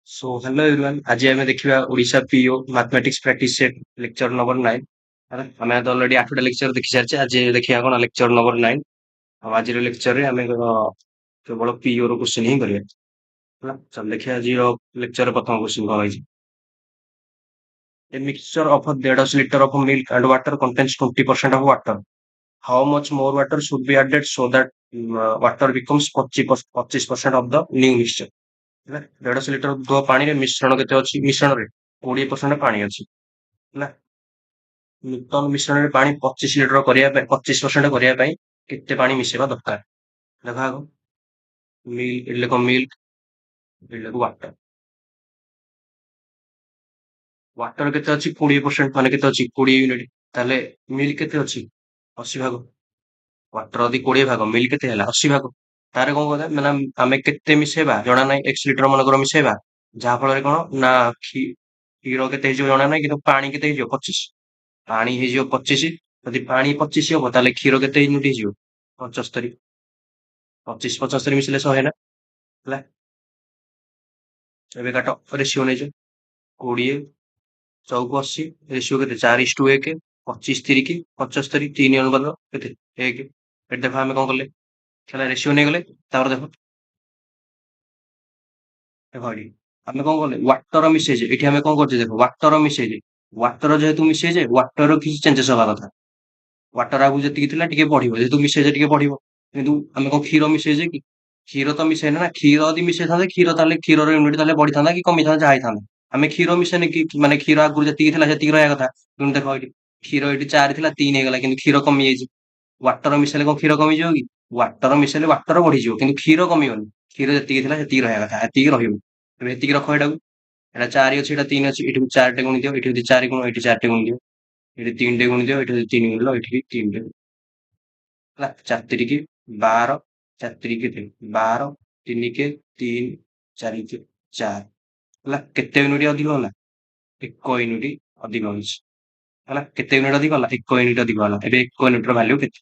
So hello everyone आज आम देखा Odisha PO mathematics practice set lecture number 9 आम तो ऑलरेडी 8टा लेक्चर देखि सारी आज देखिए कौन लेक्चर नंबर 9 आज लेक्चर रे आम केवल पीओ रो क्वेश्चन ही करिया चल देखिए आज लेक्चर प्रथम क्वेश्चन कौन है a mixture of 1.5 litre of milk and water contains 20% of water how much more water should be added so that water becomes 25% of the new mixture 150 litre दुध पानी रे मिश्रण केते अछि मिश्रण रे 20% पानी अछि ହେଲା ନୂତନ ମିଶ୍ରଣରେ ପାଣି 25 ଲିଟର କରିବା ପାଇଁ 25% କରିବା ପାଇଁ କେତେ ପାଣି ମିଶେଇବା ଦରକାର ଦେଖ ଆଗ ମିଲ୍କ ଏଠି ଲେଖ ମିଲ୍କ ଏଠି ଲେଖ ୱାଟର କେତେ ଅଛି 20% ମାନେ କେତେ ଅଛି 20 ୟୁନିଟ ତାହେଲେ ମିଲ୍କ କେତେ ଅଛି 80 ଭାଗ ୱାଟର ଯଦି 20 ଭାଗ ମିଲ୍କ କେତେ ହେଲା 80 ଭାଗ ତାର କଣ କରିବା ମାନେ ଆମେ କେତେ ମିଶେଇବା ଜଣା ନାହିଁ x ଲିଟର ମନେକର ମିଶେଇବା ଯାହା ଫଳରେ କଣ ନା କ୍ଷୀର କେତେ ହେଇଯିବ ଜଣା ନାହିଁ କିନ୍ତୁ ପାଣି କେତେ ହେଇଯିବ 25 ପାଣି ହେଇଯିବ 25 ଯଦି ପାଣି 25 ହବ ତାହେଲେ କ୍ଷୀର କେତେ ୟୁନିଟ ହେଇଯିବ 75 25 75 ମିଶିଲେ 100 ନା ହେଲା ଏବେ କାଟ ରେସିଓ ନେଇଛ 20 ଚଉକୁ 80 ରେସିଓ କେତେ 4:1 25 ତିରିକି 75 3 ଅନୁପାତ କେତେ 1 ଏଠି ଦେଖ ଆମେ କଣ କଲେ ହେଲା ରେସିଓ ନେଇଗଲେ ତାପରେ ଦେଖ ଦେଖ ଏଠି ଆମେ କଣ କଲେ ୱାଟର ମିଶେଇଛେ ଏଠି ଆମେ କଣ କରୁଛେ ଦେଖ ୱାଟର ମିଶେଇଛେ ୱାଟର ଯେହେତୁ ମିଶେଇଛେ ୱାଟର କିଛି ଚେଞ୍ଜେସ୍ ହବା କଥା ୱାଟର ଆଗକୁ ଯେତିକି ଥିଲା ଟିକେ ବଢିବ ଯେହେତୁ ମିଶେଇଛେ ଟିକେ ବଢିବ କିନ୍ତୁ ଆମେ କଣ କ୍ଷୀର ମିଶେଇଛେ କି କ୍ଷୀର ତ ମିଶେଇନେ ନା କ୍ଷୀର ଯଦି ମିଶେଇଥାନ୍ତେ କ୍ଷୀର ତାହେଲେ କ୍ଷୀରର ୟୁନିଟ୍ ତାହେଲେ ବଢିଥାନ୍ତା କି କମିଥାନ୍ତା ଯାହା ହେଇଥାନ୍ତା ଆମେ କ୍ଷୀର ମିଶେଇନେ କି ମାନେ କ୍ଷୀର ଆଗରୁ ଯେତିକି ଥିଲା ସେତିକି ରହିବା କଥା କିନ୍ତୁ ଦେଖ ଏଠି କ୍ଷୀର ଏଠି 4 ଥିଲା 3 ହେଇଗଲା କିନ୍ତୁ କ୍ଷୀର କମିଯାଇଛି ୱାଟର ମିଶେଇଲେ କଣ କ୍ଷୀର କମିଯିବ କି ୱାଟର ମିଶେଇଲେ ୱାଟର ବଢିଯିବ କିନ୍ତୁ କ୍ଷୀର କମିବନି କ୍ଷୀର ଯେତିକି ଥିଲା ସେତିକି ରହିବା କଥା ଏତିକି ରହିବ ଏବେ ଏତିକି ରଖ ଏଟାକୁ ଏଟା 4 ଅଛି ଏଟା 3 ଅଛି ଏଠି 4 ଟେ ଗୁଣି ଦିଅ ଏଠି ଯଦି 4 ଗୁଣ ଏଠି 4 ଟେ ଗୁଣି ଦିଅ ଏଠି 3 ଟେ ଗୁଣି ଦିଅ ଏଠି ଯଦି 3 ଗୁଣିଲ ଏଠି 3 ଟେ ହେଲା 4 ତିରିକି 12 4 ତିରିକି 12 3 କେ 3 4 କେ 4 ହେଲା କେତେ ୟୁନିଟ ଅଧିକ ହେଲା 1 ୟୁନିଟ ଅଧିକ ହେଇଛି ହେଲା କେତେ ୟୁନିଟ ଅଧିକ ହେଲା 1 ୟୁନିଟ ଅଧିକ ହେଲା ଏବେ 1 ୟୁନିଟ ର ଭାଲ୍ୟୁ କେତେ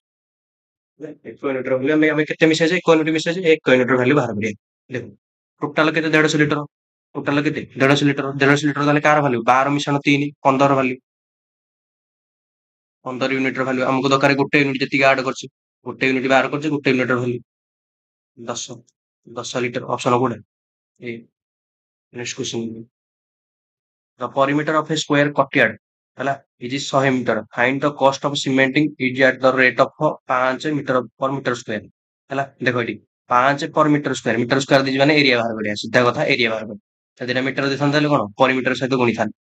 1 ୟୁନିଟ ର ଭାଲ୍ୟୁ ଆମେ କେତେ ମିଶାଇଛେ 1 ୟୁନିଟ ମିଶାଇଛେ 1 ୟୁନିଟ ର ଭାଲ୍ୟୁ ବାହାର କରିବା ଦେଖ ଟୋଟାଲ କେତେ 150 ଲିଟର ଟୋଟାଲ କେତେ 150 ଲିଟର 150 ଲିଟର ତାହେଲେ କାହାର ଭାଲ୍ୟୁ 12 ମିଶାଣ 3 15 ଭାଲ୍ୟୁ 15 ୟୁନିଟ ର ଭାଲ୍ୟୁ ଆମକୁ ଦରକାର ଗୋଟେ ୟୁନିଟ ଯେତିକି ଆଡ କରିଛି ଗୋଟେ ୟୁନିଟ ବାହାର କରିଛେ ଗୋଟେ ୟୁନିଟ ର ଭାଲ୍ୟୁ 10 10 ଲିଟର ଅପସନ କୋଉଟା A next question the perimeter of a square courtyard ହେଲା is 100 metre find the cost of cementing is at the rate of 5 metre per metre square ହେଲା ଦେଖ ଏଠି 5 per ମିଟର ସ୍କୋୟାର ଦେଇଛି ମାନେ area ବାହାର କରିବା ସିଧା କଥା ଏରିଆ ବାହାର କରିବା ଯଦି ଏଟା ମିଟର ଦେଇଥାନ୍ତା ତାହେଲେ କଣ ପରିମିଟର ସହିତ ଗୁଣିଥାନ୍ତେ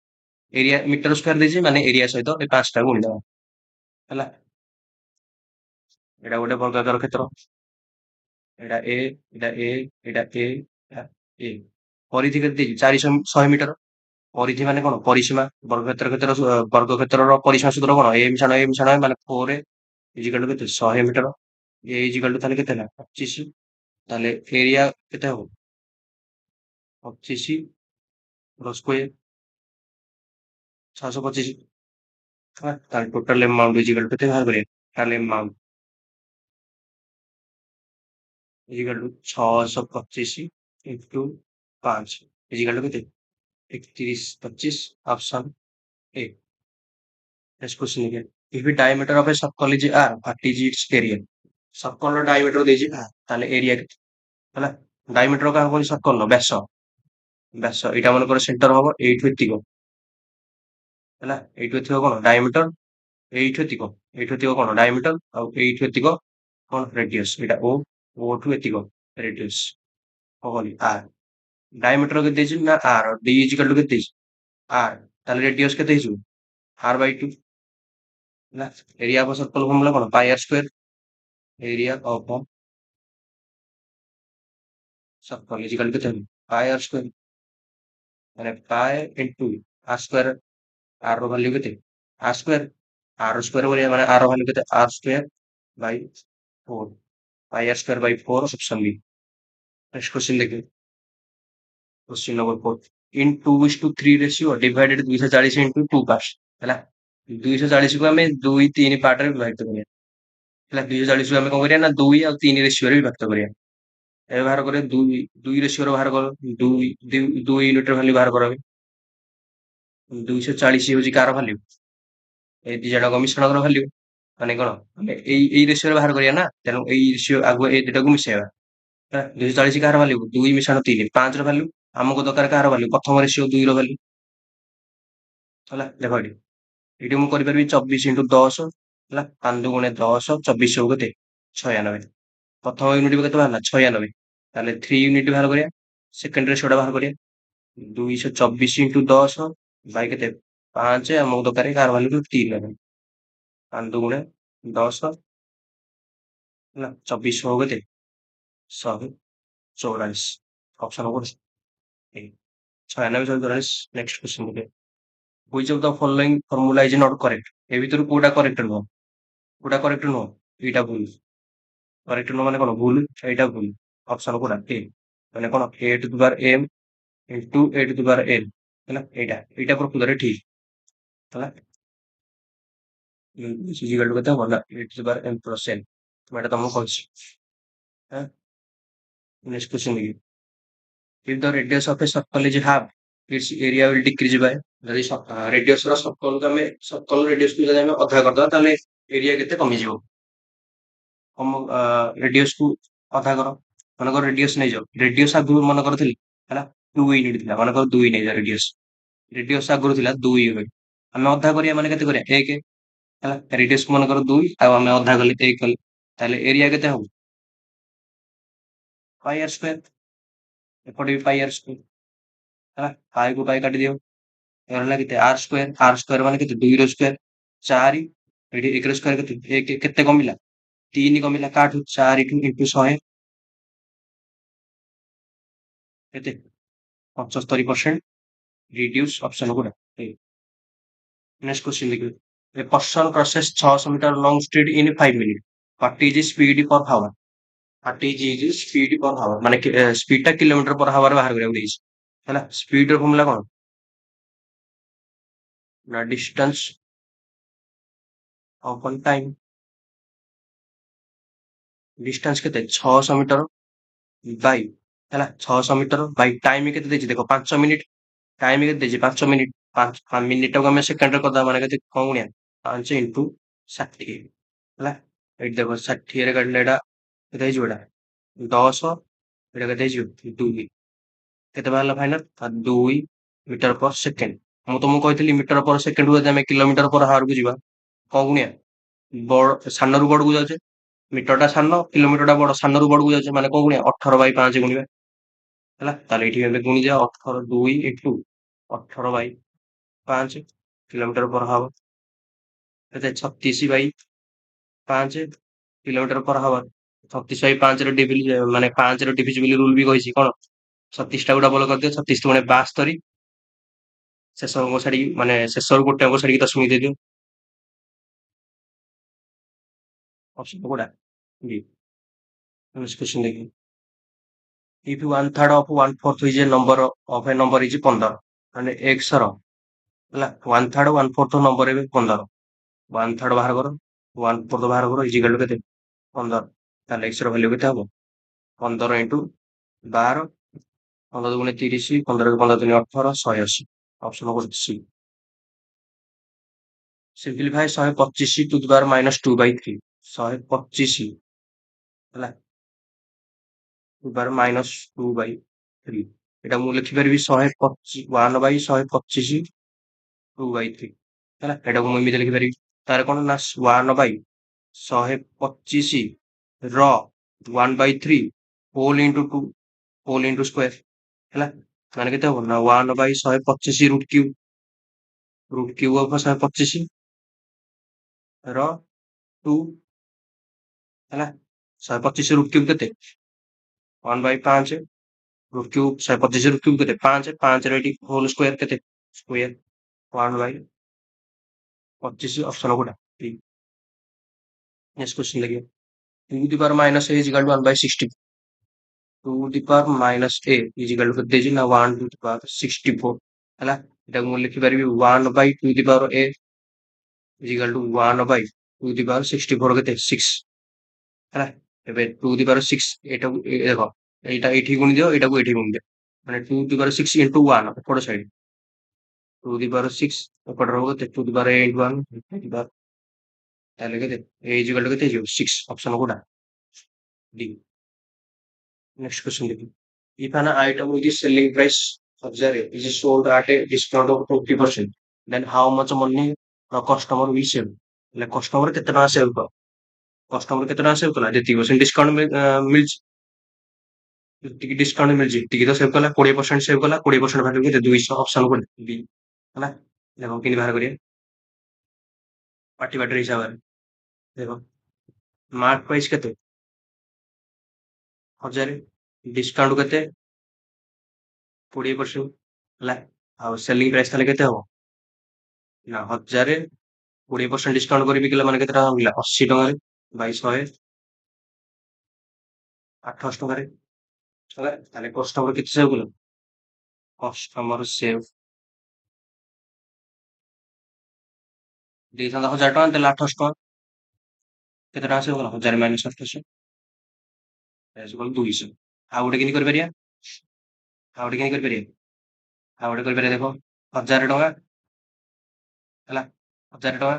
ଏରିଆ ମିଟର ସ୍କୋୟାର ଦେଇଛି ମାନେ ଏରିଆ ସହିତ ଏ 5ଟା ଗୁଣିଦବା ହେଲା ଏଟା ଗୋଟେ ବର୍ଗାକାର କ୍ଷେତ୍ର ଏଟା ଏ ଏଟା ଏ ଏଟା ଏ ଏଟା ଏ ପରିଧି କେତେ ଦେଇଛି 400 100 ମିଟର परिधि माने कौन परिसीमा वर्गक्षेत्र परिसीमा सूत्र कौन ए मिशाण ए माने 4 इजिकल टू केते 100 मीटर ए इजिकल टू ताले केते ହେଲା 25 ताले एरिया केते हबो 25 ର ସ୍କୋୟାର 625 ताले टोटल अमाउंट इजिकल टू केते बाहर करिया ताले amount equal to 625 into 5 equal to केते 31 25 option A next question again if the diameter of a circle is r what is its area circle ର डायमीटर ଦେଇଛି r ତାହେଲେ area କେତେ ହେଲା डायमीटर କାହା କହିଲି सर्कल ର ବ୍ୟାସ ବ୍ୟାସ ଏଇଟା ମନେକର ସେଣ୍ଟର ହବ ଏଇଠୁ ଏତିକ ହେଲା ଏଇଠୁ ଏତିକ କଣ डायमीटर ଏଇଠୁ ଏତିକ କଣ डायमीटर ଆଉ ଏଇଠୁ ଏତିକ କଣ ରେଡିୟସ୍ ଏଇଟା o ଠୁ ଏତିକ ରେଡିୟସ୍ ହବନି r डायमीटर କେତେ ଦେଇଛି ନା r d ଇଜିକାଲ ଟୁ କେତେ ଦେଇଛି r ତାହେଲେ ରେଡିୟସ୍ କେତେ ହେଇଯିବ r by 2 ହେଲା ଏରିଆ ଅଫ सर्कल ଫର୍ମୁଲା କଣ ପାଇ r square area of circle is equal to कितना पाई आर स्क्वायर माने pi into R square R रो वैल्यू कितने आर स्क्वायर बोलिए माने आर रो वैल्यू कितने R square by 4 pi R square by 4 option B next question देखिए question number 4 in 2:3 ratio divided 240 into 2 parts हैला 240 को हमें 2 3 पार्ट रे विभाजित करिया हैला 240 को हमें कोन करिया ना 2 और 3 रेशियो रे विभाजित करिया ଏବେ ବାହାର କରେ 2 ରେସିଓର ବାହାର କର 2 ୟୁନିଟର ଭ୍ୟାଲୁ ବାହାର କର। 240 ହଉଛି କାହାର ଭ୍ୟାଲୁ? ଏଇ ଦି ଜଣଙ୍କ ମିଶ୍ରଣର ଭ୍ୟାଲୁ। ମାନେ କଣ? ମାନେ ଏଇ ରେସିଓରେ ବାହାର କରିବା ନା, ତେଣୁ ଏଇ ରେସିଓ ଆଗୁଆ ଏଇ ଦିଟାକୁ ମିଶେଇବା। 240 କାହାର ଭ୍ୟାଲୁ? 2 ମିଶାଣ 3 5ର ଭ୍ୟାଲୁ। ଆମକୁ ଦରକାର କାହାର ଭ୍ୟାଲୁ? ପ୍ରଥମ ରେସିଓ 2ର ଭ୍ୟାଲୁ। ହେଲା ଦେଖ ଏଠି ମୁଁ କରିପାରିବି 24 ଇଣ୍ଟୁ 10 ହେଲା 5 ଦୁଗୁଣେ 10 24 ହଉ କେତେ 96। ପ୍ରଥମ ୟୁନିଟ୍ କେତେ ବାହାରିଲା 96। ତାହେଲେ 3 ୟୁନିଟ୍ ବାହାର କରିବା, ସେକେଣ୍ଡ ରେସିଓଟା ବାହାର କରିବା। 224 ଇଣ୍ଟୁ 10 ବାଇ କେତେ 5 ଆମକୁ ଦରକାର କାହାର ଭ୍ୟାଲୁ 3। 5 ଦୁଗୁଣେ 10 ହେଲା 24 ହଉ କେତେ 144। ଅପସନ କୋଉଠି? 96 144। ନେକ୍ସଟ କ୍ୱେଶ୍ଚନ ଦେଖିବା। Which of the following formula is not correct? ଏ ଭିତରୁ କୋଉଟା କରେକ୍ଟ ନୁହଁ? କୋଉଟା କରେକ୍ଟ ନୁହଁ? ଏଇଟା ଭୁଲ। କରେକ୍ଟ ନୁହଁ ମାନେ କଣ? ଭୁଲ। ଏଇଟା ଭୁଲ। ଅପସନ କୋଉଟା? ଏ ମାନେ କଣ? a to the power m into a to the power n ହେଲା ଏଇଟା ପ୍ରକୃତରେ ଠିକ ହେଲା। ଇଜିକାଲ କେତେ ହବ ନା a to the power m plus n। ମୁଁ ଏଇଟା ତମକୁ କହିଛି। ନେକ୍ସଟ କ୍ୱେଶ୍ଚନ ଦେଖିବି। If the radius of a circle is half, its area will decrease by। ଯଦି ରେଡିୟସର ସର୍କଲକୁ ଆମେ ସର୍କଲ ରେଡିୟସକୁ ଯଦି ଆମେ ଅଧା କରିଦବା ତାହେଲେ ଏରିଆ କେତେ କମିଯିବ? ରେଡିୟସକୁ ଅଧା କର। ମନେକର ରେଡିୟସ ନେଇଯାଅ। ରେଡିୟସ ଆଗରୁ ମନେକର ଥିଲି ହେଲା 2 ୟୁନିଟ୍ ଥିଲା। ମନେକର 2 ନେଇଯାଅ ରେଡିୟସ। ରେଡିୟସ ଆଗରୁ ଥିଲା 2 ୟୁନିଟ୍। ଆମେ ଅଧା କରିବା ମାନେ କେତେ କରିବା? 1 ହେଲା। ରେଡିୟସକୁ ମନେକର 2 ଆଉ ଆମେ ଅଧା କଲେ 1 କଲେ, ତାହେଲେ ଏରିଆ କେତେ ହବ? ପାଇ ଆର ସ୍କୋୟାର। ଏପଟେ ବି ପାଇ ଆର ସ୍କୋୟାର ହେଲା। ପାଇକୁ ପାଇ କାଟିଦିଅ, ରହିଲା କେତେ ଆର ସ୍କୋୟାର। ଆର ସ୍କୋୟାର ମାନେ କେତେ 2ର ସ୍କୋୟାର 4। ଏଠି 1ର ସ୍କୋୟାର କେତେ 1 କେତେ କମିଲା 3 କମିଲା କାଠୁ 4 ଇଣ୍ଟୁ 100 କେତେ 75% ରିଡ୍ୟୁସ୍। ଅପସନ କୋଉଟା? ନେକ୍ସଟ କ୍ୱେଶ୍ଚନ ଦେଖିବେ। A person crosses 600 metre long street in 5 minutes. What is the speed per hour? What is the speed per hour? ମାନେ ସ୍ପିଡ ଟା କିଲୋମିଟର ପର ହାୱାର ବାହାର କରିବାକୁ ଦେଇଛି ହେଲା। ସ୍ପିଡ ର ଫର୍ମୁଲା କଣ? ନା ଡିଷ୍ଟାନ୍ସ ଅପନ ଟାଇମ। ଡିଷ୍ଟାନ୍ସ କେତେ 600 ମିଟର ବାଇ ହେଲା 600 ମିଟର ବାଇ ଟାଇମ କେତେ ଦେଇଛି ଦେଖ 5 ମିନିଟ। ଟାଇମ କେତେ ଦେଇଛି 5 ମିନିଟ। 5 ମିନିଟ ଟାକୁ ଆମେ ସେକେଣ୍ଡରେ କରିଦବା ମାନେ କେତେ କଣ ଗୁଣିଆ 5 ଇଣ୍ଟୁ 60 ହେଲା। ଏଇଠି ଦେଖ 60ରେ କାଟିଲେ ଏଇଟା କେତେ ହେଇଯିବ? ଏଇଟା 10। ଏଇଟା କେତେ ହେଇଯିବ 2। କେତେ ବାହାରିଲା ଫାଇନାଲ? 2 ମିଟର ପର ସେକେଣ୍ଡ। ମୁଁ ତମକୁ କହିଥିଲି ମିଟର ପର ସେକେଣ୍ଡ ଯଦି ଆମେ କିଲୋମିଟର ପର ହାୱାରକୁ ଯିବା କଣ ଗୁଣିଆ ବଡ ସାନରୁ ବଡକୁ ଯାଉଛେ। ମିଟରଟା ସାନ କିଲୋମିଟରଟା ବଡ, ସାନରୁ ବଡକୁ ଯାଉଛେ ମାନେ କଣ ଗୁଣିଆ 18/5 ଗୁଣିବା ହେଲା। ତାହେଲେ ଏଇଠି ଏବେ ଗୁଣିଦିଅ 2 ଇଣ୍ଟୁ 18/5 କିଲୋମିଟର ପର ହାୱାର କେତେ 36/5 କିଲୋମିଟର ପର ହାୱାର। 36/5 ମାନେ 5ର ଡିଭିଜିବଲ ରୁଲ ବି କହିଛି କଣ? 36 ଟାକୁ ଡବଲ କରିଦିଅ 36 ଦୁଗୁଣେ 72। ଶେଷ ଅଙ୍କ ଛାଡିକି ମାନେ ଶେଷରୁ ଗୋଟେ ଅଙ୍କ ଛାଡିକି 10 ଦେଇଦିଅ। ଅପସନ କୋଉଟା? B। ନେକ୍ସଟ କ୍ୱେଶ୍ଚନ ଦେଖିବି। If 1/3 of 1/4 is a number of a number is 15 ମାନେ x ର ହେଲା 1/3 1/4 ନମ୍ବର ଏବେ 15। 1/3 ବାହାର କର 1/4 ବାହାର କର ଇଜିକାଲ କେତେ 15। ତାହେଲେ x ର ଭ୍ୟାଲୁ କେତେ ହବ? 15 ଇଣ୍ଟୁ 12 15 ଦୁଗୁଣେ 30 15 15 3 18 180। ଅପସନ କୋଉଟା? C. Simplify 125 to the power -2/3। 125 ହେଲା ଟୁ ଦି ପାୱାର -2/3। ଏଟା ମୁଁ ଲେଖିପାରିବି 1/125 2/3 ହେଲା। ଏଟାକୁ ମୁଁ ଏମିତି ଲେଖିପାରିବି। ତାର କଣ ନା 1/125 ର 1/3 ହୋଲ ଇଣ୍ଟୁ 2 ହୋଲ ଇଣ୍ଟୁ ସ୍କୋୟାର ହେଲା। ମାନେ କେତେ ହବ ନା 1/125 ରୁଟ କ୍ୟୁବ ଅଫ 125 ର 2 ହେଲା। 125 ରୁଟ କ୍ୟୁବ କେତେ 1/5 ରୁଟ କ୍ୟୁବ 125 ରୁଟ କ୍ୟୁବ କେତେ 5 5ର ଏଠି ହୋଲ ସ୍କୋୟାର କେତେ ସ୍କୋୟାର 1/25। ଅପସନ କୋଉଟା? B। ନେକ୍ସଟ କ୍ୱେଶ୍ଚନ ଦେଖିବା। 2 to the power minus a is equal to 1/60। 2 to the power minus a is equal to କେତେ ଦେଇଛି ନା 1 to the power 64 ହେଲା। ଏଟାକୁ ମୁଁ ଲେଖିପାରିବି 1/2 to the power a is equal to 1/2 to the power 64 କେତେ 6 ହେଲା। ଏବେ 2 to the power 6 ଏଟାକୁ ଦେଖ এইটা ଏଇଠି ଗୁଣି ଦିଅ, ଏଇଟାକୁ ଏଇଠି ଗୁଣି ଦିଅ। ମାନେ 2 to the 6 into 1 ଏପଟ ସାଇଡ୍। 2 to the 6 ଏପଟେ ରହିବ କେତେ? 2 to the 8 1 ତାହେଲେ କେତେ? ଏ ଇଜ ଇକ୍ୱାଲ ଟୁ କେତେ ହେଇଯିବ? 6 ଅପସନ କୋଉଟା? ଡି। ନେକ୍ସଟ କ୍ୱେଶ୍ଚନ ଦେଖି। If an item with the selling price 1000 is sold at a discount of 20%, then how much money the customer will save? ହେଲେ କଷ୍ଟମର କେତେ ଟଙ୍କା save କର? କଷ୍ଟମର କେତେ ଟଙ୍କା ସେଭ୍ କଲା? ଯେତିକି ପରସେଣ୍ଟ ଡିସକାଉଣ୍ଟ ମିଳିଛି, ଯେତିକି ଡିସକାଉଣ୍ଟ ମିଳିଛି ସେତିକି ତ ସେଭ୍ କଲା। 20% ସେଭ୍ କଲା। 20% ଭାଲ୍ୟୁ କେତେ? 200 ଅପସନ କୋଉଟା? ବି। ହେଲା। ଦେଖ କେମିତି ବାହାର କରିବା? ପାଟି ବାଟର ହିସାବରେ ଦେଖ, ମାର୍କ ପ୍ରାଇସ୍ କେତେ? 1000। ଡିସକାଉଣ୍ଟ କେତେ? 20%। ହେଲା। ଆଉ ସେଲିଂ ପ୍ରାଇସ୍ ତାହେଲେ କେତେ ହବ? ନା 1000 20% ଡିସକାଉଣ୍ଟ କରି ବିକିଲା ମାନେ କେତେ ଟଙ୍କା ମିଳିଲା? 80 ଟଙ୍କାରେ ବାଇ 100 800 ଟଙ୍କାରେ। ହେଲା। ତାହେଲେ କଷ୍ଟମର କେତେ ସେଭ୍ କଲା? କଷ୍ଟମର ସେଭ୍ ଦେଇଥାନ୍ତା 1000 ଟଙ୍କା, ଦେଲା 800 ଟଙ୍କା। କେତେ ଟଙ୍କା ସେଭ୍ କଲା? 1000 ମାଇନସ୍ 800 200। ଆଉ ଗୋଟେ କେମିତି କରିପାରିବା? ଆଉ ଗୋଟେ କେମିତି କରିପାରିବା? ଆଉ ଗୋଟେ କରିପାରିବା ଦେଖ, 1000 ଟଙ୍କା ହେଲା। 1000 ଟଙ୍କା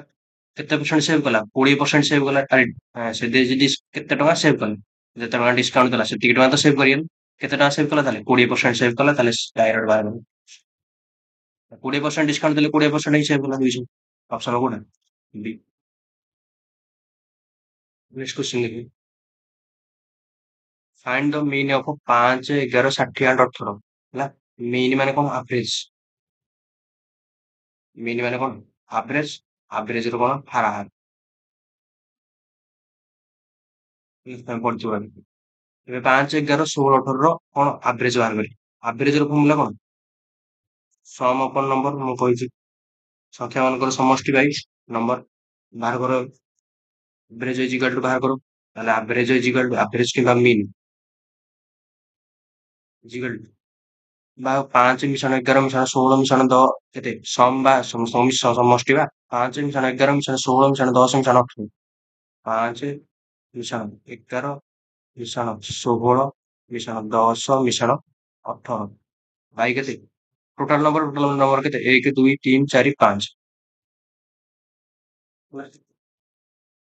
କେତେ ପରସେଣ୍ଟ ସେଭ୍ କଲା? 20% ସେଭ୍ କଲା। ସେ ଯଦି କେତେ ଟଙ୍କା ସେଭ୍ କଲା? ଯେତେ ଟଙ୍କା ଡିସକାଉଣ୍ଟ ଦେଲା ସେତିକି ଟଙ୍କା ତ ସେଭ୍ କରିବେନି। କେତେ ଟଙ୍କା ସେଭ୍ କଲା? ତାହେଲେ 20% ସେଭ୍ କଲା। ତାହେଲେ ଡାଇରେକ୍ଟ ବାହାର କଲା। 20% ଡିସକାଉଣ୍ଟ ଦେଲେ 20% ହିଁ ସେଭ୍ କଲା 200। ଅପସନ କୋଉଟା? ବି। ନେକ୍ସଟ କ୍ୱେଶ୍ଚନ ଦେଖି। Find the mean of 5 11 60 and 18 ହେଲା। ମିନ୍ ମାନେ କଣ? ଆଭରେଜ। ମିନ୍ ମାନେ କଣ? ଆଭରେଜ। ଆଭରେଜ ର କଣ? ହାରାହାରି। ତମେ ପଢିଥିବ ଆଗରୁ। ଏବେ 5 11 16 18 ର କଣ? ଆଭରେଜ ବାହାର କରିବି। ଆଭରେଜ ର ଫର୍ମୁଲା କଣ? ସମ ଅପନ ନମ୍ବର। ମୁଁ କହିଛି ସଂଖ୍ୟା ମାନଙ୍କର ସମଷ୍ଟି ବାଇ ନମ୍ବର। ବାହାର କର। ଆଭରେଜ ଇଜ ଇକ୍ୱାଲ ଟୁ ବାହାର କର। ତାହେଲେ average is equal to average କିମ୍ବା ମିନ୍ ଇଜ ଇକ୍ୱାଲ ଟୁ ବା 5 ମିଶାଣ 11 ମିଶାଣ 16 ମିଶାଣ 10 କେତେ? ସମ ବା ସମଷ୍ଟି ବା। 5 ମିଶାଣ 11 ମିଶାଣ 16 ମିଶାଣ 10 ମିଶାଣ 18। 5 ମିଶାଣ 11 ମିଶାଣ 16 ମିଶାଣ 10 ମିଶାଣ 18 ବାଇ କେତେ? ଟୋଟାଲ ନମ୍ବର କେତେ? 1 2 3 4 5।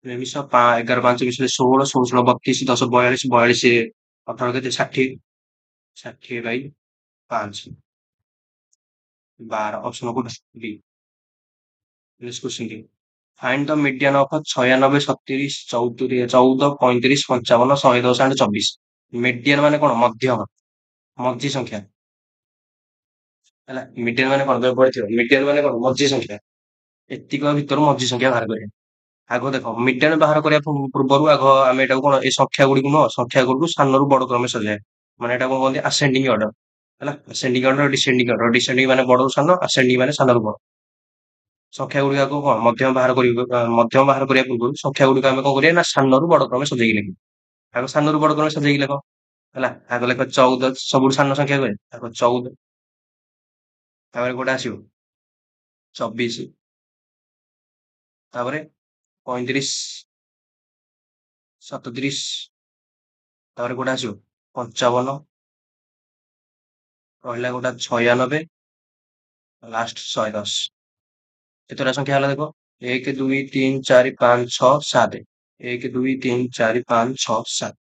ମିଶ 11 5 ମିଶିଲେ 16 16 16 32 10 42 42 18 କେତେ? 60। 60 ବାଇ 5 12 ଅପସନ କୋଉଟା? D. Next question D. Find the median of 96 37 14 35 55 110 and 24। Median ମାନେ କଣ? ମଧ୍ୟମ। ମଝି ସଂଖ୍ୟା। ହେଲା। ମିଡିଆନ ମାନେ କଣ? ତମେ ପଢିଥିବ। ମିଡିଆନ ମାନେ କଣ? ମଝି ସଂଖ୍ୟା। ଏତିକ ଭିତରୁ ମଝି ସଂଖ୍ୟା ବାହାର କରିବା। ଆଗ ଦେଖ, ମିଡିଆନ ବାହାର କରିବା ପୂର୍ବରୁ ଆଗ ଆମେ ଏଟାକୁ କଣ? ଏ ସଂଖ୍ୟା ଗୁଡିକୁ ନୁହଁ, ସଂଖ୍ୟା ଗୁଡିକୁ ସାନରୁ ବଡ କ୍ରମେ ସଜାଏ। ମାନେ ଏଟା କଣ କହନ୍ତି? Ascending order. ହେଲା। Ascending order, descending order. Descending ମାନେ ବଡରୁ ସାନ, ଆସେଣ୍ଡିଂ ମାନେ ସାନରୁ ବଡ। ସଂଖ୍ୟା ଗୁଡିକୁ କଣ? ମଧ୍ୟମ ବାହାର କରିବା। ମଧ୍ୟମ ବାହାର କରିବା ପୂର୍ବରୁ ସଂଖ୍ୟା ଗୁଡିକ ଆମେ କଣ କରିବା? ନା ସାନରୁ ବଡ କ୍ରମେ ସଜେଇକି ଲେଖିବା। ଆଗ ସାନରୁ ବଡ କ୍ରମେ ସଜେଇକି ଲେଖ। ହେଲା। ଆଗ ଲେଖ 14, ସବୁଠୁ ସାନ ସଂଖ୍ୟା କହେ। ଆଗ 14। ତାପରେ କୋଉଟା ଆସିବ? 24। ତାପରେ 35 37। ତାପରେ କୋଉଟା ଆସିବ? 55। ରହିଲା ଗୋଟା 96। ଲାଷ୍ଟ 110। କେତେଟା ସଂଖ୍ୟା ହେଲା ଦେଖ? 1 2 3 4 5 6 7। 1 2 3 4 5 6 7।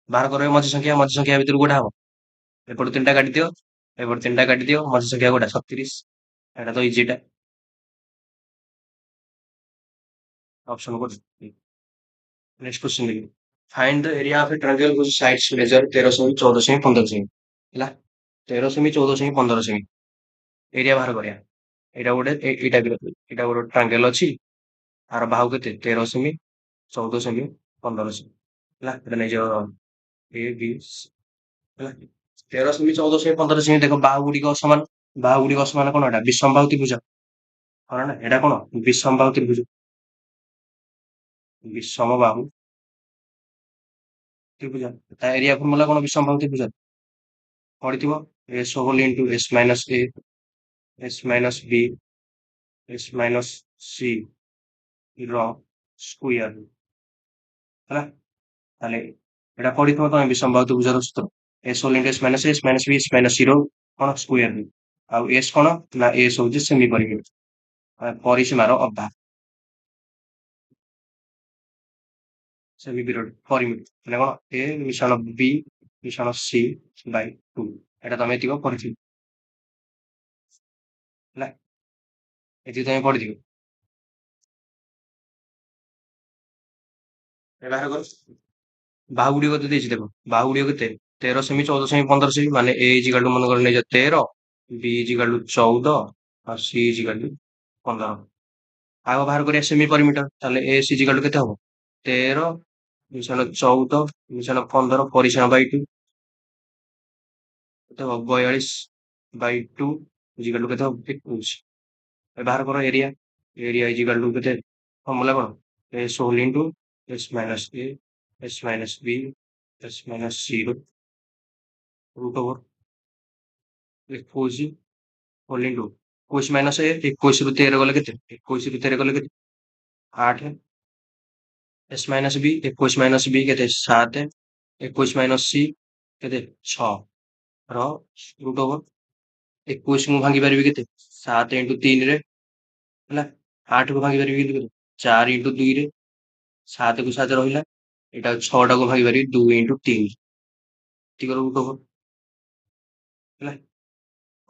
ବାହାର କରିବ ମଝି ସଂଖ୍ୟା। ମଝି ସଂଖ୍ୟା ଭିତରୁ କୋଉଟା ହବ? ଏପଟୁ 3ଟା କାଟିଦିଅ। ଏପଟୁ 3ଟା କାଟିଦିଅ। ମଝି ସଂଖ୍ୟା କୋଉଟା? 37। ଏଟା ତ ଇଜିଟା। ଅପସନ କୋଉଟା? ନେକ୍ସଟ କ୍ୱେଶ୍ଚନ ଦେଖି। Find the area of A triangle whose sides major 13 ସେମି 14 ସେମି 15 ସେମି। ହେଲା। 13 ସେମି 14 ସେମି 15 ସେମି ଏରିଆ ବାହାର କରିବା। ଏଇଟା ଗୋଟେ ଟ୍ରାଙ୍ଗେଲ ଅଛି। ଆର ବାହୁ କେତେ? 13 ସେମି 14 ସେମି 15 ସେମି। ହେଲା। ଏଟା ନେଇଯାଅ ଏ ବି ହେଲା। 13 ସେମି 14 ସେମି 15 ସେମି ଦେଖ, ବାହୁ ଗୁଡିକ ସମାନ। ବାହୁ ଗୁଡିକ ସମାନ କଣ? ଏଟା ବିଷମବାହୁ ତ୍ରିଭୁଜ। ହଁ ନା? ଏଟା କଣ? ବିଷମବାହୁ ତ୍ରିଭୁଜ। ବିଷମବାହୁ ତ୍ରିଭୁଜ। ତା ଏରିଆ ଫର୍ମୁଲା କଣ? ବିଷମବାହୁ ତ୍ରିଭୁଜ ପଢିଥିବ। S whole into S minus A, S minus B, S minus C ର ସ୍କୁୟାର। ହେଲା। ତାହେଲେ ଏଟା ପଢିଥିବ ତମେ, ବିଷମବାହୁ ତ୍ରିଭୁଜର ସୂତ୍ର। S whole into S minus B S minus zero कौन स्क्वायर रूट आउ एस कौन ना एस हूँ सेमी परिमित परिसीमार अधा सेमी पिरियड परिमित ମାନେ କଣ ଏ ମିଶାଣ b ମିଶାଣ c ବାଇ 2 ଏଟା ତମେ ଏତିକ ପଢିଥିବ ହେଲା ଏତିକି ତମେ ପଢିଥିବ ବ୍ୟବହାର କର ବାହୁ ଗୁଡ଼ିକ କେତେ ଦେଇଛି ଦେଖ ବାହୁ ଗୁଡ଼ିକ କେତେ 13 ସେମି 14 ସେମି 15 ସେମି ମାନେ a ଇଜ ଇକାଲ ଟୁ ମନେକର ନେଇଯା 13 b ଇଜ ଇକାଲ ଟୁ 14 ଆଉ c ଇଜ ଇକାଲ ଟୁ 15 ଆଗ ବାହାର କରିବା ସେମି ପରିମିଟର ତାହେଲେ a c is equal to କେତେ ହବ 13 ମିଶାଣ 14 ମିଶାଣ 15 ପରିସୀମା ବାଇ 2 କେତେ ହବ 42 ବାଇ 2 ଇଜ ଇକାଲ ଟୁ କେତେ ହବ 21 ବାହାର କର area area is equal to କେତେ ଫର୍ମୁଲା କଣ s whole into s minus a s minus b s minus c ର root over 21 whole into 21 minus a 21 ରୁ 13 ଗଲେ କେତେ 21 ରୁ 13 ଗଲେ କେତେ 8 s minus b 21 minus b କେତେ 7 21 ମାଇନସ c କେତେ 6 ର ରୁଟ ଓଭର 21 ମୁଁ ଭାଙ୍ଗି ପାରିବି କେତେ 7 ଇନଟୁ 3 ରେ ହେଲା 8 କୁ ଭାଙ୍ଗି ପାରିବି କେତେ 4 ଇନଟୁ 2 ରେ 7 କୁ 7 ରହିଲା ଏଇଟା 6 ଟାକୁ ଭାଙ୍ଗି ପାରିବି 2 ଇନଟୁ 3 ଏତିକି ରୁଟ ଓଭର ହେଲା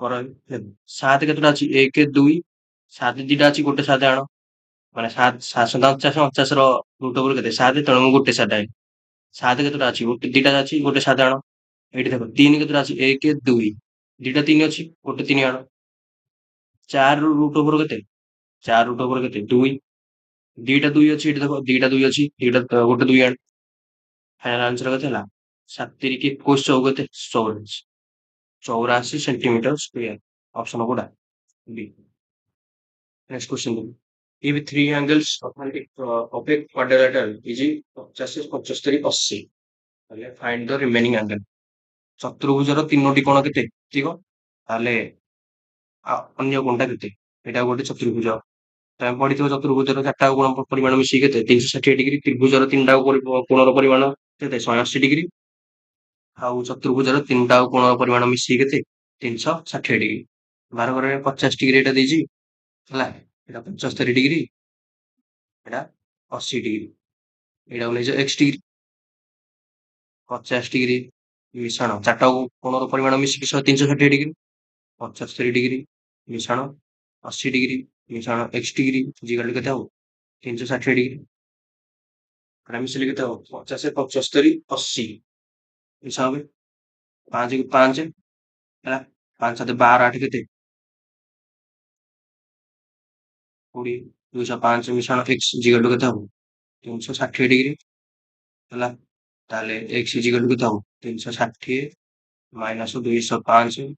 କର 7 କେତେଟା ଅଛି 1 2 7 ଦିଟା ଅଛି ଗୋଟେ 7 ଆଣ ମାନେ 7 749 50 ର ରୁଟ ଓଭର କେତେ 7 ତେଣୁ ମୁଁ ଗୋଟେ 7 ଆଣିଲି 7 କେତେଟା ଅଛି ଗୋଟେ ଦିଟା ଅଛି ଗୋଟେ 7 ଆଣ ଏଇଠି ଦେଖ 3 କେତେଟା ଅଛି 1 2 ଦିଟା 3 ଅଛି ଗୋଟେ 3 ଆଣ 4 ରୁ ରୁଟ ଓଭର କେତେ 4 ରୁଟ ଓଭର କେତେ 2 ଦିଟା 2 ଅଛି ଏଠି ଦେଖ ଦିଟା 2 ଅଛି ଦିଟା ଗୋଟେ 2 ଆଣ फाइनल आंसर केते ହେଲା 7 तिरिकी 21 चौक केते 84 84 सेंटीमीटर स्क्वायर ऑप्शन कोडा B next question if three angles of a quadrilateral is 50 75 80 ତାହେଲେ find the remaining angle ଚତୁର୍ଭୁଜର ତିନୋଟି କୋଣ କେତେ ଠିକ ତାହେଲେ ଅନ୍ୟ କୋଣଟା କେତେ ଏଟା ଗୋଟେ ଚତୁର୍ଭୁଜ ତମେ ପଢିଥିବ ଚତୁର୍ଭୁଜର ଚାରିଟା କୋଣ ପରିମାଣ ମିଶିକି କେତେ 360 डिग्री ତ୍ରିଭୁଜର ତିନିଟା କୋଣର ପରିମାଣ କେତେ 180 डिग्री ଆଉ ଚତୁର୍ଭୁଜର ତିନିଟା କୋଣ ପରିମାଣ ମିଶିକି କେତେ 360 डिग्री ବାର ଘରରେ 50 डिग्री ଏଟା ଦେଇଛି ହେଲା ଏଟା 75 डिग्री ଏଟା 80 डिग्री ଏଇଟାକୁ ନେଇଛ x डिग्री 50 डिग्री ମିଶାଣ ଚାରିଟା କୋଣର ପରିମାଣ ମିଶିକି 360 डिग्री 75 डिग्री ମିଶାଣ 80 डिग्री ମିଶାଣ x डिग्री ଇଜିକାଲ କେତେ ହବ 360 डिग्री ଏଟା ମିଶିଲେ କେତେ ହବ 50 75 80 ମିଶା হবে 5 କୁ 5 ହେଲା 5 7 12 8 କେତେ 20 205 ମିଶାଣ x ଇଜିକାଲ କେତେ ହବ 360 डिग्री ହେଲା ତାହେଲେ x ଇଜିକାଲ କେତେ ହବ 360 ମାଇନସ 205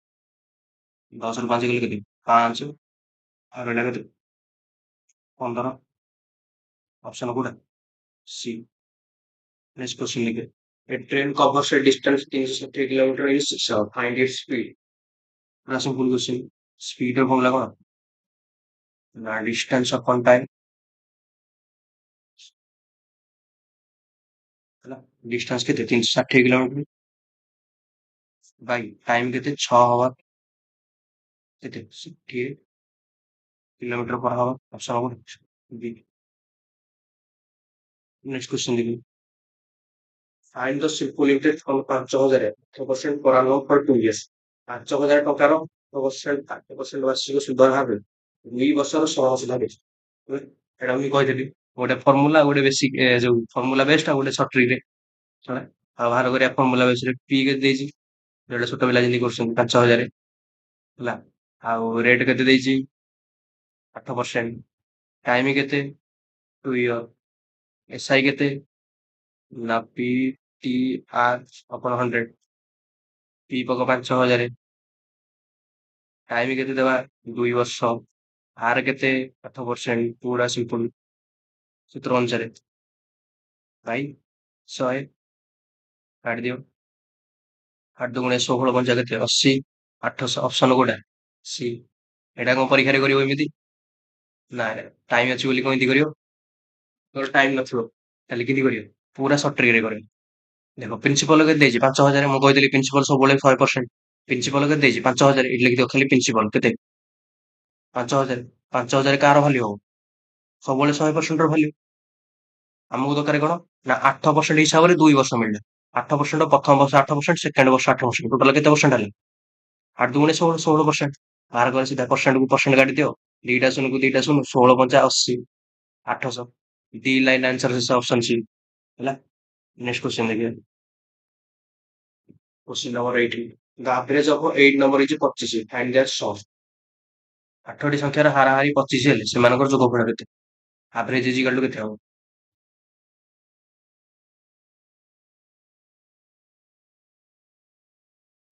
10 ରୁ 5 ଗଲେ କେତେ 5 ଆଉ ରହିଲା କେତେ 15 ऑप्शन कोडा सी नेक्स्ट क्वेश्चन लिखे a train covers a distance 360 kilometre in 6 hours find its speed पूरा सिंपल क्वेश्चन स्पीड ର फॉर्मूला कौन ना डिस्टेंस अपॉन टाइम ହେଲା डिस्टेंस केते 360 किलोमीटर बाई टाइम केते 6 आवर केते 60 किलोमीटर पर आवर ऑप्शन कोड बी नेक्स्ट क्वेश्चन लिखे find the simple interest on 5000 8% per annum for 2 years 5000 ଟଙ୍କାର 8% ବାର୍ଷିକ ସୁଧ ଭାବେ 2 ବର୍ଷର ସହଜ ସୁଧ ବେଶ ଏଟା ମୁଁ କହିଥିଲି ଗୋଟେ ଫର୍ମୁଲା ଗୋଟେ ବେସିକ ଯୋଉ ଫର୍ମୁଲା ବେସ୍ଡ ଆଉ ଗୋଟେ ସର୍ଟ ଟ୍ରିକ୍ ରେ ହେଲା ଆଉ ବାହାର କରିବା ଫର୍ମୁଲା ବେସ୍ ରେ ପି କେତେ ଦେଇଛି ଯୋଉଟା ଛୋଟ ପିଲା ଯେମିତି କରୁଛନ୍ତି 5000 ହେଲା ଆଉ ରେଟ୍ କେତେ ଦେଇଛି 8% ଟାଇମ କେତେ 2 ଇୟର ଏସଆଇ କେତେ ନା ପି ଟି ଆର अपॉन 100 ପି ପକ 5000 टाइम केते देवा 2 वर्ष आर केते 8% पूरा सिंपल सूत्र अनुसार भाई 100 काट दियो 8 दुगुणे 16 पंजा केते 80 800 ऑप्शन कोडा सी एटा को परीक्षा रे करियो एमिति ना टाइम अछि बोली कोइति करियो तोर टाइम नथिबो ताले किति करियो पूरा शॉर्ट ट्रिक रे करियो ଦେଖ ପ୍ରିନ୍ସିପାଲ କେତେ ଦେଇଛି 5,000 ମୁଁ କହିଥିଲି ପ୍ରିନ୍ସିପାଲ ସବୁବେଳେ 100%। ପ୍ରିନ୍ସିପାଲ କେତେ ଦେଇଛି 5,000 ଏଠି ଲେଖିଦିଅ ଖାଲି ପ୍ରିନ୍ସିପାଲ କେତେ 5,000। 5,000 କାହାର ଭାଲ୍ୟୁ ହବ ସବୁବେଳେ 100% ର ଭାଲ୍ୟୁ। ଆମକୁ ଦରକାର କଣ ନା 8% ହିସାବରେ 2 ବର୍ଷ ମିଳିଲା। 8% ପ୍ରଥମ ବର୍ଷ 8%, ସେକେଣ୍ଡ ବର୍ଷ 8%, ଟୋଟାଲ କେତେ ପରସେଣ୍ଟ ହେଲା? 8 ଦୁଗୁଣେ 16, 16%। ବାହାର କରି ସିଧା ପରସେଣ୍ଟକୁ ପରସେଣ୍ଟ କାଟିଦିଅ। ଦିଟା ଶୂନକୁ ଦିଟା ଶୂନ, 16 ପଞ୍ଚା 80, 800। ଦି ଲାଇନ ଆନ୍ସର ଶେଷ ଅପସନ ସି ହେଲା। ନେକ୍ସଟ କ୍ୱେଶ୍ଚନ ଦେଖିବା। Question number 18। The average of 8 number is 25. Find their sum। 8ଟି ସଂଖ୍ୟାର ହାରାହାରି 25 ହେଲେ ସେମାନଙ୍କର ଯୋଗଫଳ କେତେ? ଆଭରେଜ ଇଜ ଇକାଲ ଟୁ କେତେ ହବ?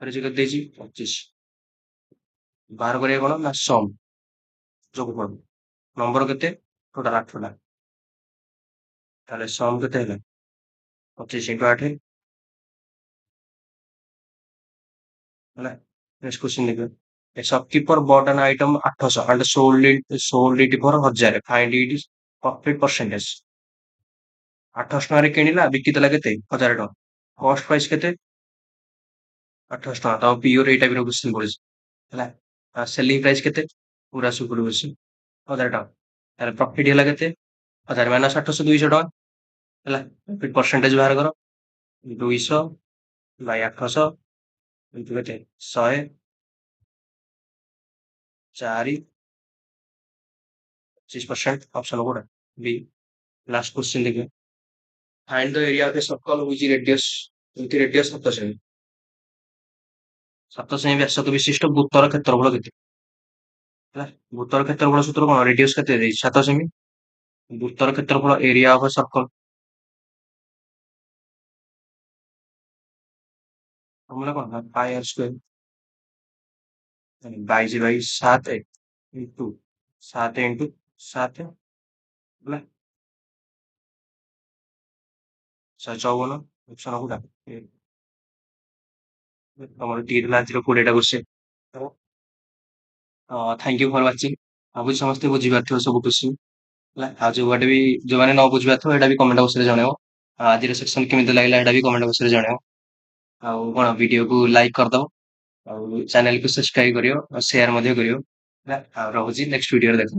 ଆଭରେଜ କେତେ ଦେଇଛି 25। ବାହାର କରିବା କଣ ନା ସମ୍ ଯୋଗଫଳ। ନମ୍ବର କେତେ ଟୋଟାଲ 8ଟା। ତାହେଲେ ସମ୍ କେତେ ହେଲା 25 into 8 ହେଲା। ନେକ୍ସଟ କ୍ୱେଶ୍ଚନ ଦେଖିବା। A shopkeeper bought an item 800 and sold it for 1000। Find its profit percentage। 800 ଟଙ୍କାରେ କିଣିଲା ବିକିଦେଲା କେତେ 1000 ଟଙ୍କା। କଷ୍ଟ ପ୍ରାଇସ୍ କେତେ 800 ଟଙ୍କା। ତ ପିଓର ଏଇ ଟାଇପର କ୍ୱେଶ୍ଚନ ପଡିଛି ହେଲା। ସେଲିଂ ପ୍ରାଇସ୍ କେତେ ପୁରା ସୁପର କ୍ୱେଶ୍ଚନ 1000 ଟଙ୍କା। ତାହେଲେ ପ୍ରଫିଟ ହେଲା କେତେ 1000 ମାଇନସ 800 200 ଟଙ୍କା ହେଲା। ପ୍ରଫିଟ ପରସେଣ୍ଟେଜ ବାହାର କର 200 ବାଇ 800 ଇଣ୍ଟୁ କେତେ 100 4 25%। ଅପସନ କୋଉଟା ବି। ଲାଷ୍ଟ କ୍ୱେଶ୍ଚନ ଦେଖିବା। Find the area of a circle which radius 7 ସେମି। 7 ସେମି ବ୍ୟାସାର୍ଦ୍ଧ ବିଶିଷ୍ଟ ବୃତ୍ତର କ୍ଷେତ୍ରଫଳ କେତେ ହେଲା। ବୃତ୍ତର କ୍ଷେତ୍ରଫଳ ସୂତ୍ର କଣ ରେଡିୟସ କେତେ ଦେଇଛି 7 ସେମି। ବୃତ୍ତର କ୍ଷେତ୍ରଫଳ ଏରିଆ ଅଫ ସର୍କଲ ଫର୍ମୁଲା କଣ ନା ପାଇ ଆର ସ୍କୋୟାର 22/7 ଇଣ୍ଟୁ 7 ଇଣ୍ଟୁ 7 ହେଲା 154। ଅପସନ କୋଉଟା ଏ। ତମର ଟିକେ ଥିଲା ଆଜିର 20ଟା question. Thank you for watching. ଭାବୁଛି ସମସ୍ତେ ବୁଝିପାରୁଥିବ ସବୁ କ୍ୱେଶ୍ଚନ ହେଲା। ଆଉ ଯୋଉମାନେ ବି ଯୋଉମାନେ ନ ବୁଝିପାରୁଥିବ ଏଇଟା ବି କମେଣ୍ଟ ବକ୍ସରେ ଜଣେଇବ। ଆଜିର ସେକ୍ସନ କେମିତି ଲାଗିଲା ଏଇଟା ବି କମେଣ୍ଟ ବକ୍ସରେ ଜଣେଇବ। ଆଉ କଣ ଭିଡିଓକୁ ଲାଇକ୍ କରିଦବ ଆଉ ଚ୍ୟାନେଲକୁ ସବସ୍କ୍ରାଇବ କରିବ ଆଉ ସେୟାର ମଧ୍ୟ କରିବ ହେଲା। ଆଉ ରହୁଛି ନେକ୍ସଟ ଭିଡିଓରେ ଦେଖ।